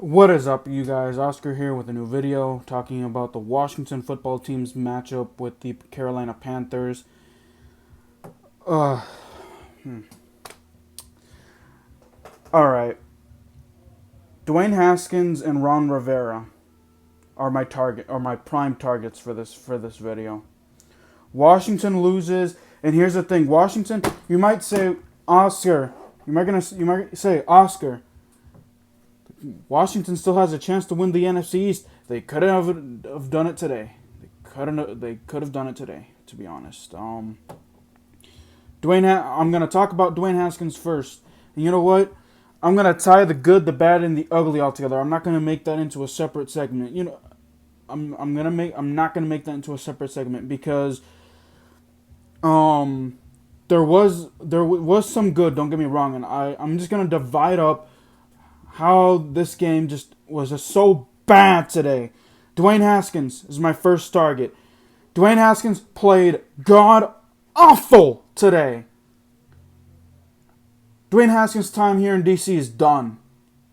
What is up, you guys? Oscar here with a new video talking about the Washington football team's matchup with the Carolina Panthers. Uh, Alright. Dwayne Haskins and Ron Rivera are my prime targets for this video. Washington loses, and here's the thing. Washington, you might say, Oscar. You might say, Oscar. Washington still has a chance to win the NFC East. They could have done it today. They could have done it today, to be honest. I'm gonna talk about Dwayne Haskins first. And you know what? I'm gonna tie the good, the bad, and the ugly all together. I'm not gonna make that into a separate segment. I'm not gonna make that into a separate segment because there was some good. Don't get me wrong, and I'm just gonna divide up how this game just so bad today. Dwayne Haskins is my first target. Dwayne Haskins played god awful today. Dwayne Haskins' time here in DC is done.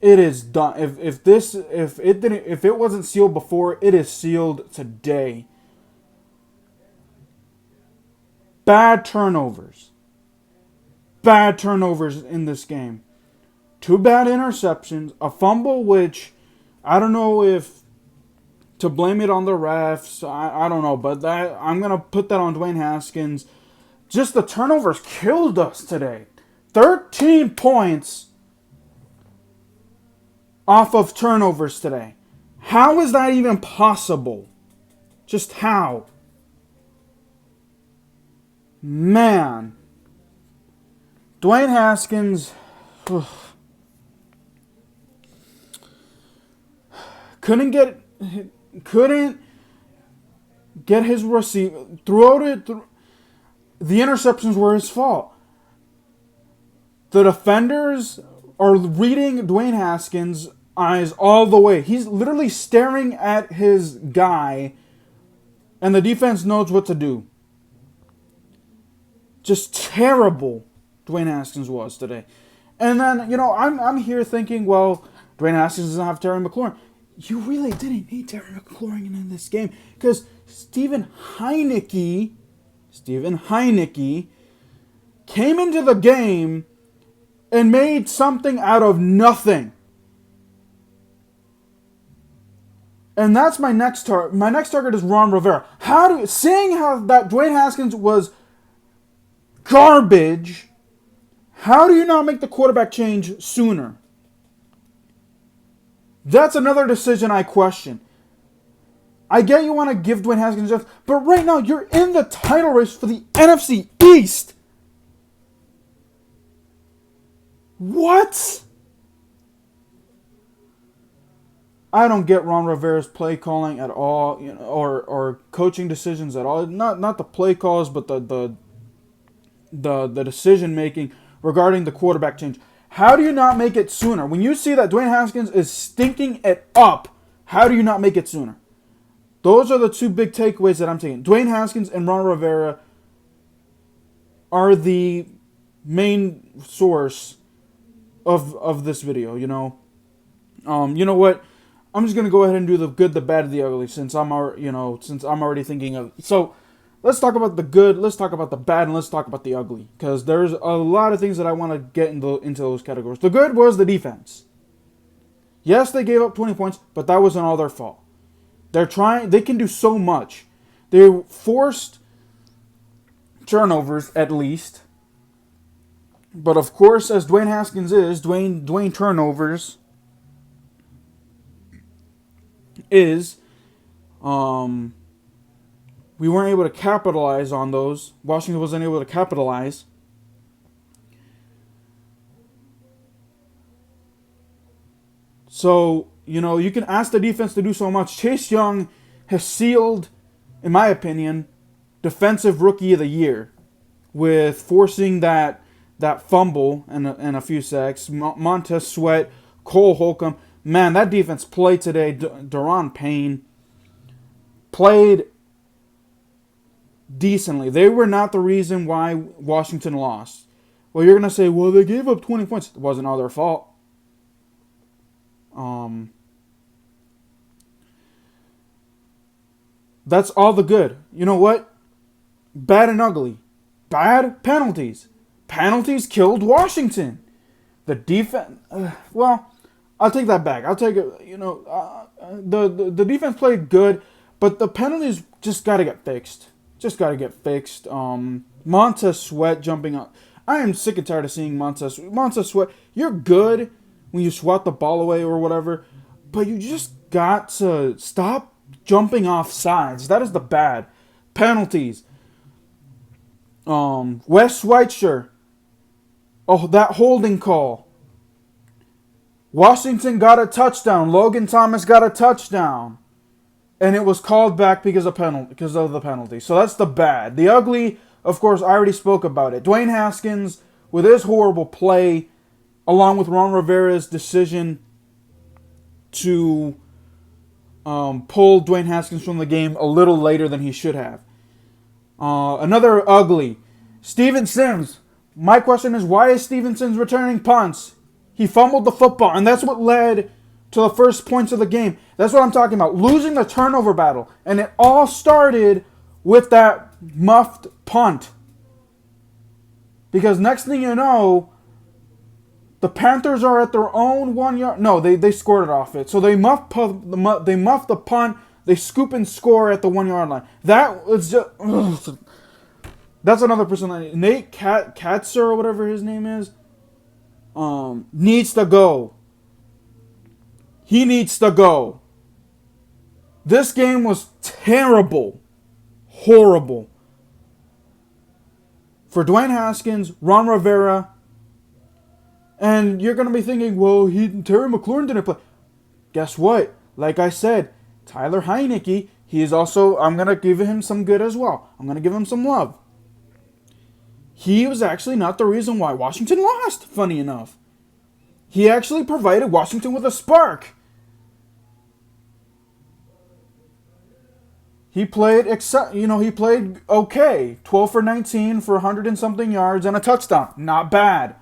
It is done. If it wasn't sealed before, it is sealed today. Bad turnovers. Bad turnovers in this game. Two bad interceptions, a fumble, which I don't know if to blame it on the refs. I don't know, but I'm going to put that on Dwayne Haskins. Just the turnovers killed us today. 13 points off of turnovers today. How is that even possible? Just how? Man. Dwayne Haskins couldn't get his receive throughout it. The interceptions were his fault. The defenders are reading Dwayne Haskins' eyes all the way. He's literally staring at his guy, and the defense knows what to do. Just terrible Dwayne Haskins was today. And then, I'm here thinking, well, Dwayne Haskins doesn't have Terry McLaurin. You really didn't need Terry McLaurin in this game because Stephen Heineke came into the game and made something out of nothing. And that's my next target. My next target is Ron Rivera. Seeing how that Dwayne Haskins was garbage, how do you not make the quarterback change sooner? That's another decision I question. I get you want to give Dwayne Haskins a chance, but right now you're in the title race for the NFC East. What? I don't get Ron Rivera's play calling at all, or coaching decisions at all. Not the play calls, but the decision making regarding the quarterback change. How do you not make it sooner? When you see that Dwayne Haskins is stinking it up, how do you not make it sooner? Those are the two big takeaways that I'm taking. Dwayne Haskins and Ron Rivera are the main source of this video, You know what? I'm just going to go ahead and do the good, the bad, and the ugly since I'm already thinking of. So, let's talk about the good, let's talk about the bad, and let's talk about the ugly. Because there's a lot of things that I want to get into those categories. The good was the defense. Yes, they gave up 20 points, but that wasn't all their fault. They can do so much. They forced turnovers, at least. But of course, as Dwayne Haskins is, Dwayne turnovers is, we weren't able to capitalize on those. Washington wasn't able to capitalize. So, you can ask the defense to do so much. Chase Young has sealed, in my opinion, Defensive Rookie of the Year with forcing that fumble and a few sacks. Montez Sweat, Cole Holcomb. Man, that defense played today. Daron Payne played decently. They were not the reason why Washington lost. Well, you're going to say, well, they gave up 20 points. It wasn't all their fault. That's all the good. You know what? Bad and ugly. Bad penalties. Penalties killed Washington. The defense. Well, I'll take that back. I'll take it. The defense played good, but the penalties just got to get fixed. Just got to get fixed. Montez Sweat jumping up. I am sick and tired of seeing Montez Sweat. You're good when you swat the ball away or whatever, but you just got to stop jumping off sides. That is the bad penalties. Wes Schweitzer. Oh, that holding call. Washington got a touchdown. Logan Thomas got a touchdown. And it was called back because of the penalty. So that's the bad. The ugly, of course, I already spoke about it. Dwayne Haskins, with his horrible play, along with Ron Rivera's decision to pull Dwayne Haskins from the game a little later than he should have. Another ugly. Steven Sims. My question is, why is Steven Sims returning punts? He fumbled the football, and that's what led to the first points of the game. That's what I'm talking about. Losing the turnover battle. And it all started with that muffed punt. Because next thing you know, the Panthers are at their own 1 yard. No, they scored it off it. So they muff the punt. They scoop and score at the 1 yard line. That was just... Ugh. That's another person. Nate Katzer or whatever his name is. Needs to go. He needs to go. This game was terrible. Horrible. For Dwayne Haskins, Ron Rivera. And you're going to be thinking, well, Terry McLaurin didn't play. Guess what? Like I said, Tyler Heinicke, he is also, I'm going to give him some good as well. I'm going to give him some love. He was actually not the reason why Washington lost, funny enough. He actually provided Washington with a spark. He played okay. 12 for 19 for 100 and something yards and a touchdown. Not bad.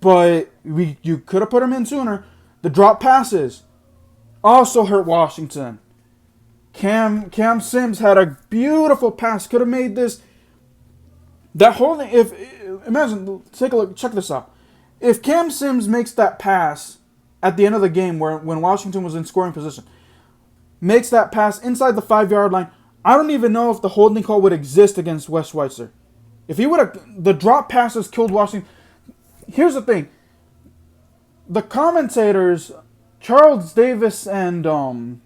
But you could have put him in sooner. The drop passes also hurt Washington. Cam Sims had a beautiful pass. Could have made this. That whole thing, imagine, take a look, check this out. If Cam Sims makes that pass at the end of the game when Washington was in scoring position, makes that pass inside the 5 yard line, I don't even know if the holding call would exist against Wes Schweitzer. If he would have, the drop passes killed Washington. Here's the thing. The commentators, Charles Davis and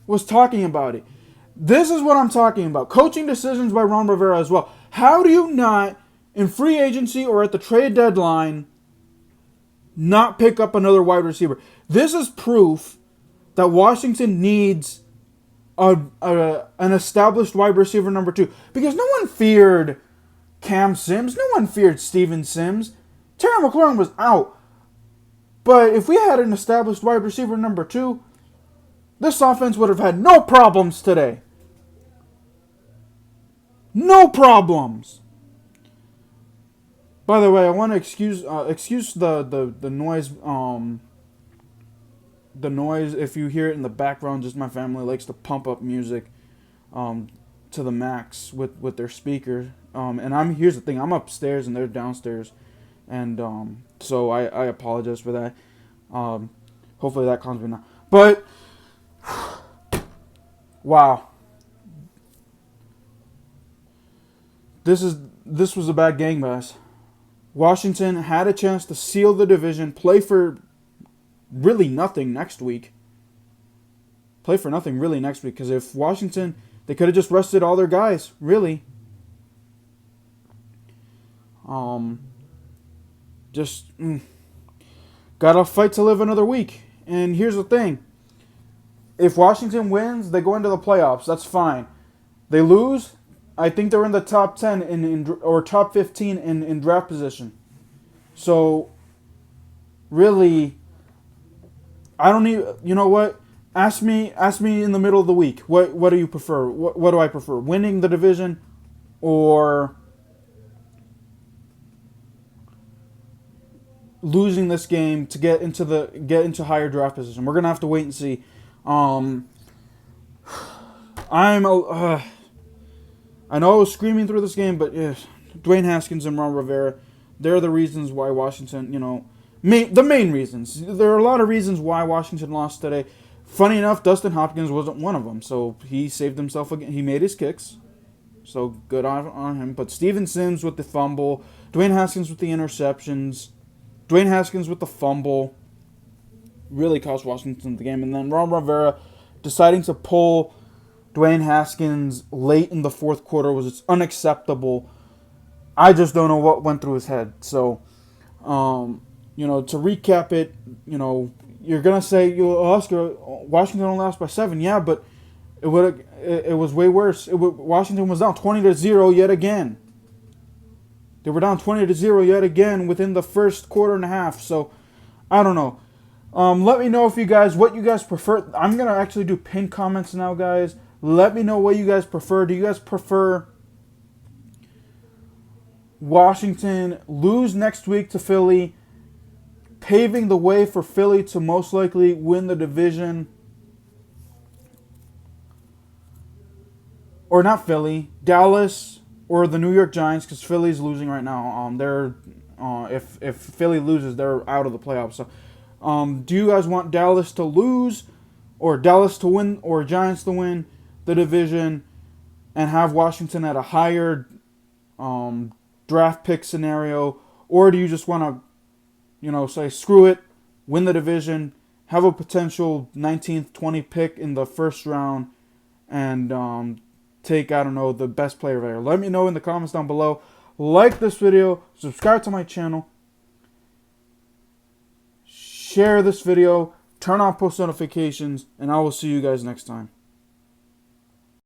was talking about it. This is what I'm talking about. Coaching decisions by Ron Rivera as well. How do you not, in free agency or at the trade deadline, not pick up another wide receiver? This is proof that Washington needs an established wide receiver number 2. Because no one feared Cam Sims. No one feared Steven Sims. Terry McLaurin was out. But if we had an established wide receiver number 2, this offense would have had no problems today. No problems. By the way, I want to excuse the noise. The noise, if you hear it in the background, just my family likes to pump up music to the max with their speakers. And here's the thing, I'm upstairs and they're downstairs, and so I apologize for that. Hopefully that calms me down. But wow. This was a bad game, guys. Washington had a chance to seal the division, play for really nothing next week. Because if Washington, they could have just rested all their guys, really. Gotta fight to live another week. And here's the thing. If Washington wins, they go into the playoffs. That's fine. They lose, I think they're in the top 10 or top 15 in draft position. So, really, I don't need. You know what? Ask me in the middle of the week. What do you prefer? What do I prefer? Winning the division, or losing this game to get into higher draft position? We're gonna have to wait and see. I know I was screaming through this game, but yeah, Dwayne Haskins and Ron Rivera, they're the reasons why Washington, the main reasons. There are a lot of reasons why Washington lost today. Funny enough, Dustin Hopkins wasn't one of them, so he saved himself again. He made his kicks, so good on him. But Steven Sims with the fumble, Dwayne Haskins with the interceptions, Dwayne Haskins with the fumble really cost Washington the game. And then Ron Rivera deciding to pull Dwayne Haskins late in the fourth quarter was unacceptable. I just don't know what went through his head. So, to recap it, you're gonna say, Oscar, Washington only lost by 7. Yeah, but it was way worse. Washington was down 20-0 yet again. They were down 20-0 yet again within the first quarter and a half. So, I don't know. Let me know what you guys prefer. I'm gonna actually do pinned comments now, guys. Let me know what you guys prefer. Do you guys prefer Washington lose next week to Philly, paving the way for Philly to most likely win the division? Or not Philly, Dallas, or the New York Giants, because Philly's losing right now. If Philly loses, they're out of the playoffs. So, do you guys want Dallas to lose, or Dallas to win, or Giants to win the division, and have Washington at a higher draft pick scenario? Or do you just want to, say screw it, win the division, have a potential 19th, 20th pick in the first round, and take, the best player there? Let me know in the comments down below. Like this video, subscribe to my channel, share this video, turn on post notifications, and I will see you guys next time.